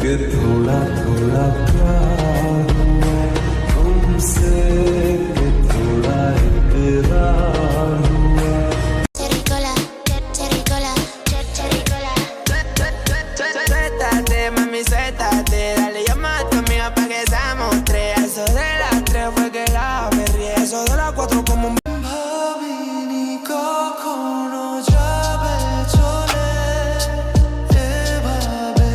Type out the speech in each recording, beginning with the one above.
थोड़ा थोड़ा प्यार हुआ तुमसे, कि थोड़ा इकरार हुआ। Suéltate, mami, suéltate. Dale, llama a tu amiga pa' que seamos tres. A eso de las 3 fue que la perrí. Eso de las 4 como un ভাবিনি কখনো যাবে চলে, এভাবে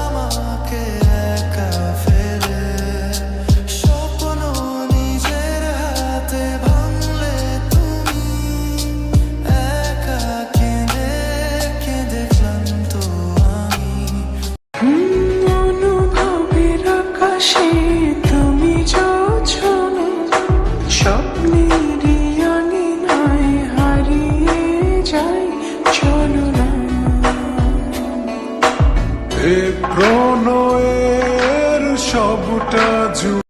আমাকে একা ফেলে। স্বপ্ন নিজের হাতে ভাঙলে তুমি, একা কেঁদে কেঁদে ক্লান্ত আমি। অনুভবের আকাশে তুমি যোছনা, স্বপ্নেরই আঙিনায় হারিয়ে যাই চলো না। एक